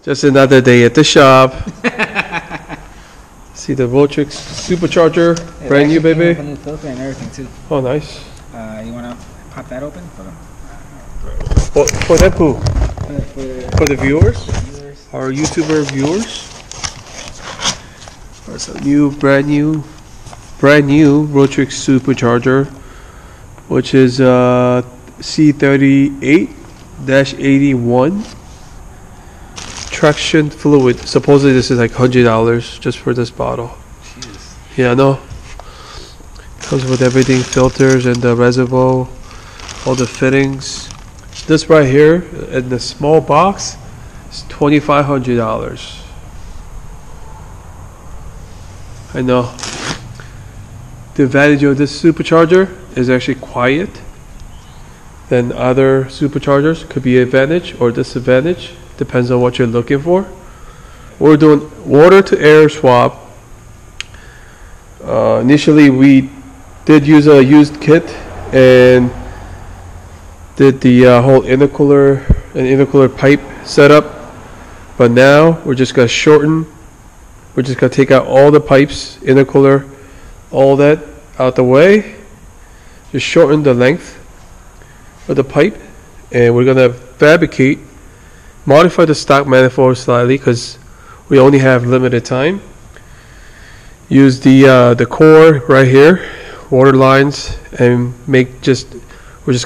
Just another day at the shop. See the ROTREX Supercharger, brand new, baby. A new filter and everything too. Oh, nice. You wanna pop that open? For that who? For the viewers? Our YouTuber viewers. There's a brand new ROTREX Supercharger, which is C38-81 traction fluid. Supposedly this is like $100 just for this bottle. Jesus. Yeah, I know. Comes with everything, filters and the reservoir, all the fittings. This right here in the small box is $2,500. I know. The advantage of this supercharger is actually quiet than other superchargers. Could be an advantage or disadvantage, depends on what you're looking for. We're doing water to air swap. Initially we did use a used kit and did the whole intercooler pipe setup, but now we're just gonna shorten. We're just gonna take out all the pipes, intercooler, all that out the way. Just shorten the length of the pipe, and we're gonna fabricate, modify the stock manifold slightly because we only have limited time. Use the core right here, water lines, and we're just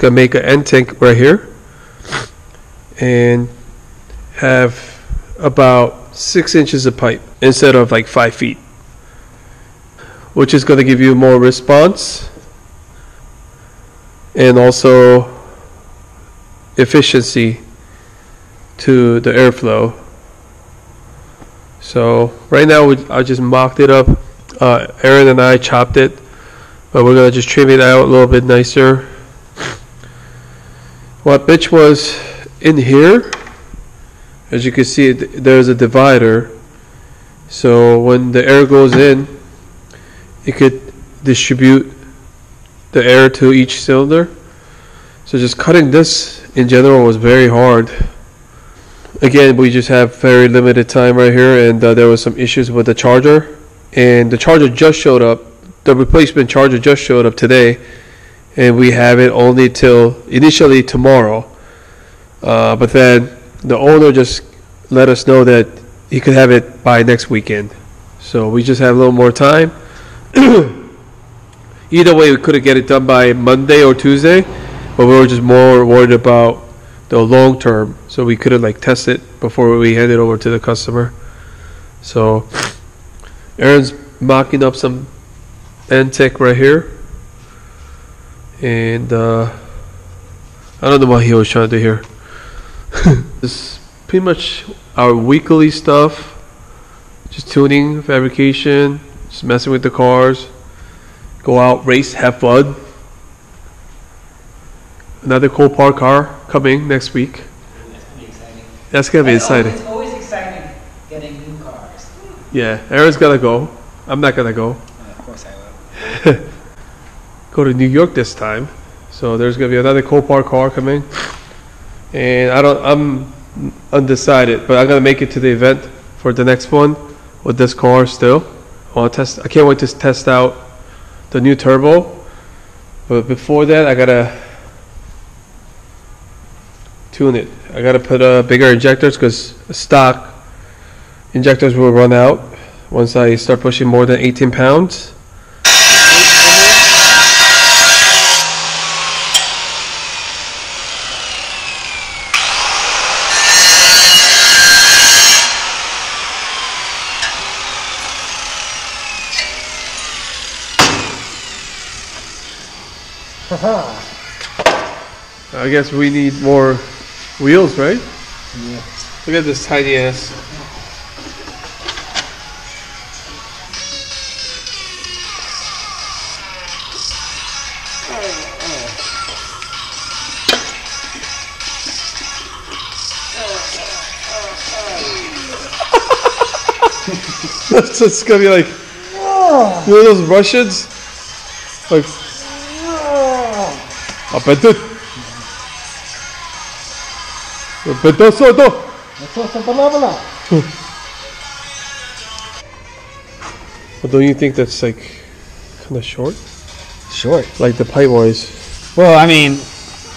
gonna make an end tank right here, and have about 6 inches of pipe instead of like 5 feet, which is going to give you more response and also efficiency to the airflow. So right now I just mocked it up. Aaron and I chopped it, but we're going to just trim it out a little bit nicer. What bitch was in here, as you can see, there's a divider, so when the air goes in, it could distribute the air to each cylinder. So just cutting this in general was very hard. Again, we just have very limited time right here, and there was some issues with the charger, and the charger just showed up. The replacement charger just showed up today, and we have it only till initially tomorrow, but then the owner just let us know that he could have it by next weekend. So we just have a little more time. Either way, we could have get it done by Monday or Tuesday, but we were just more worried about the long term, so we couldn't like test it before we hand it over to the customer. So Aaron's mocking up some end tech right here, and I don't know what he was trying to do here. This is pretty much our weekly stuff, just tuning, fabrication, just messing with the cars, go out, race, have fun. Another cool park car coming next week. That's gonna be exciting. That's gonna be exciting. It's always exciting getting new cars. Yeah, Aaron's gonna go. I'm not gonna go. Of course I will. Go to New York this time, so there's gonna be another cool park car coming. And I'm undecided, but I'm gonna make it to the event for the next one with this car still. I can't wait to test out the new turbo, but before that I gotta tune it. I gotta put bigger injectors because stock injectors will run out once I start pushing more than 18 pounds. I guess we need more wheels, right? Yeah. Look at this tiny ass. It's gonna be like, you know those Russians? Like, appetit. But don't you think that's like kind of short? Short. Like the pipe was. Well, I mean,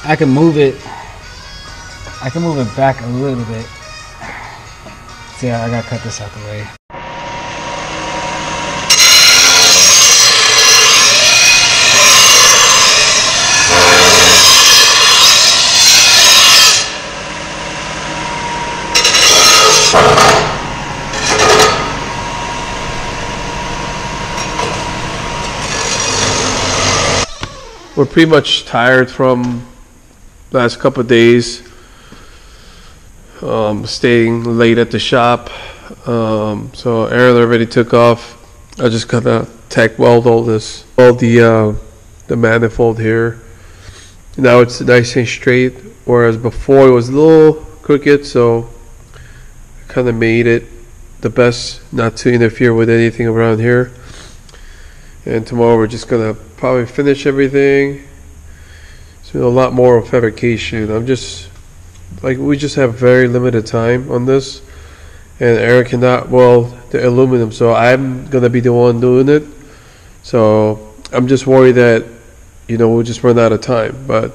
I can move it. I can move it back a little bit. See, I gotta cut this out the way. We're pretty much tired from last couple of days, staying late at the shop. So Aaron already took off. I just gotta tack weld all the manifold here. Now it's nice and straight, whereas before it was a little crooked. So I kind of made it the best not to interfere with anything around here. And tomorrow we're just gonna probably finish everything. So a lot more fabrication. We just have very limited time on this, and Aaron cannot weld the aluminum, so I'm gonna be the one doing it. So I'm just worried that we'll just run out of time. But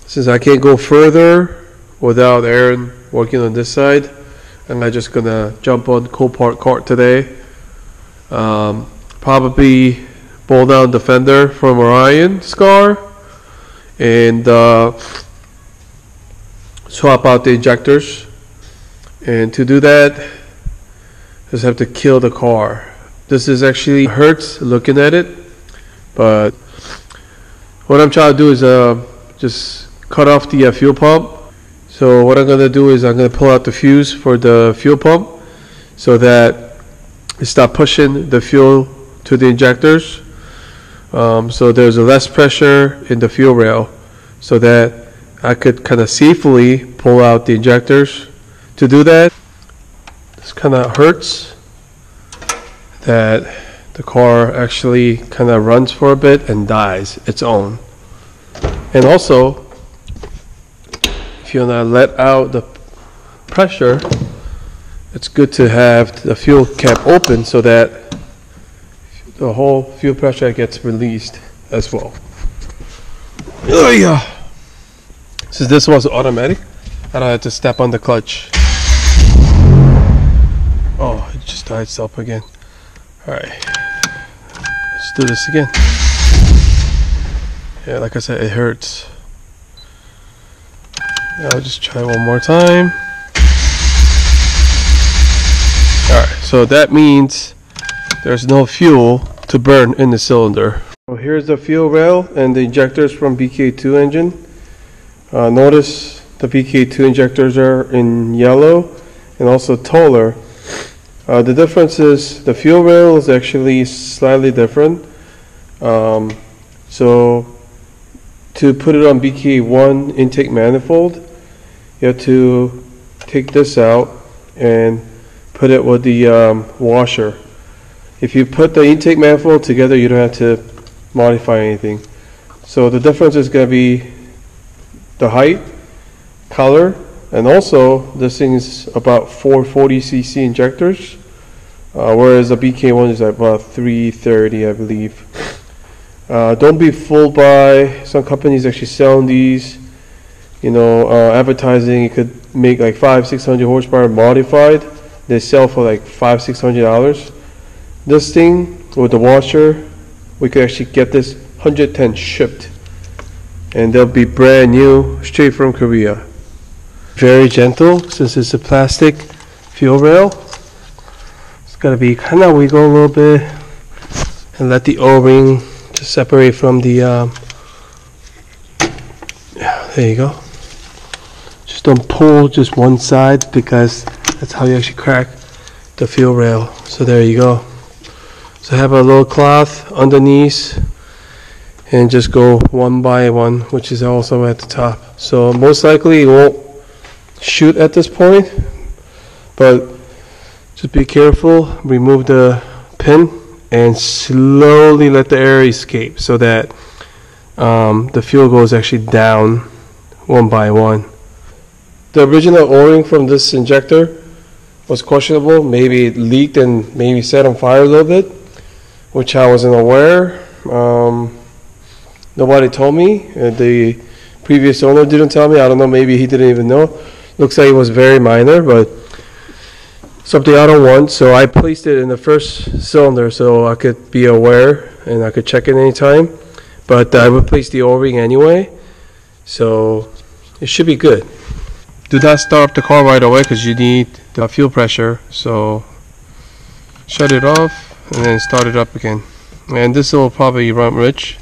since I can't go further without Aaron working on this side, I'm just gonna jump on Copart cart today. Probably pull down the fender from Orion's car and swap out the injectors. And to do that, just have to kill the car. This is actually hurts looking at it, but what I'm trying to do is just cut off the fuel pump. So what I'm gonna do is I'm gonna pull out the fuse for the fuel pump so that it stop pushing the fuel to the injectors. So there's a less pressure in the fuel rail, so that I could kind of safely pull out the injectors. To do that, this kind of hurts that the car actually kind of runs for a bit and dies its own. And also, if you want to let out the pressure, it's good to have the fuel cap open so that the whole fuel pressure gets released as well. Oh yeah. Since this was automatic, I don't have to step on the clutch. Oh, it just died itself again. Alright, let's do this again. Yeah, like I said, it hurts. I'll just try one more time. Alright, so that means there's no fuel to burn in the cylinder. So here's the fuel rail and the injectors from BK2 engine. Notice the BK2 injectors are in yellow and also taller. The difference is the fuel rail is actually slightly different. So to put it on BK1 intake manifold, you have to take this out and put it with the washer. If you put the intake manifold together, you don't have to modify anything. So the difference is going to be the height, color, and also this thing is about 440cc injectors, whereas the BK1 is about 330, I believe. Don't be fooled by some companies actually selling these, advertising. You could make like 500-600 horsepower modified. They sell for like $500-600. This thing with the washer, we could actually get this 110 shipped, and they'll be brand new, straight from Korea. Very gentle, since it's a plastic fuel rail. It's got to be kind of wiggle a little bit and let the O-ring just separate from the yeah, there you go. Just don't pull just one side, because that's how you actually crack the fuel rail. So there you go. So have a little cloth underneath and just go one by one, which is also at the top. So most likely it won't shoot at this point, but just be careful. Remove the pin and slowly let the air escape so that the fuel goes actually down one by one. the original O-ring from this injector was questionable. Maybe it leaked and maybe set on fire a little bit, which I wasn't aware. Nobody told me. The previous owner didn't tell me. I don't know, maybe he didn't even know. Looks like it was very minor, but something I don't want. So I placed it in the first cylinder so I could be aware and I could check it anytime. But I replaced the O-ring anyway, so it should be good. Do not start up the car right away because you need the fuel pressure. So shut it off and then start it up again. And this will probably run rich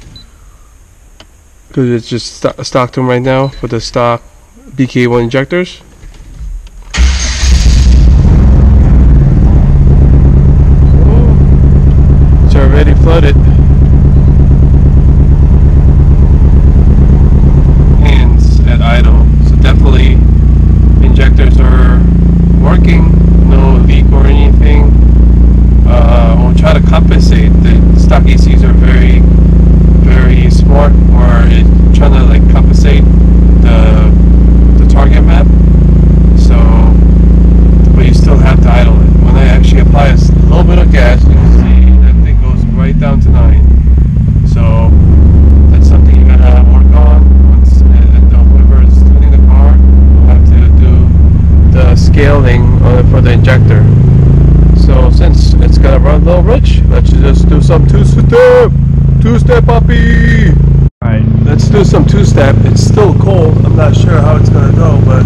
because it's just stock to them right now for the stock BK1 injectors. It's already flooded. Hands at idle. So definitely injectors are working, no leak or anything. We'll try to compensate. The stock ECs are very, very smart, where it's trying to like compensate the target map. So, but you still have to idle it. When I actually apply a little bit of gas, you can see that thing goes right down to 9. So that's something you gotta work on. Once whoever is tuning the car will have to do the scaling for the injector. So since it's gonna run low rich, let's just do some two-step puppy. Alright, let's do some two-step. It's still cold. I'm not sure how it's gonna go, but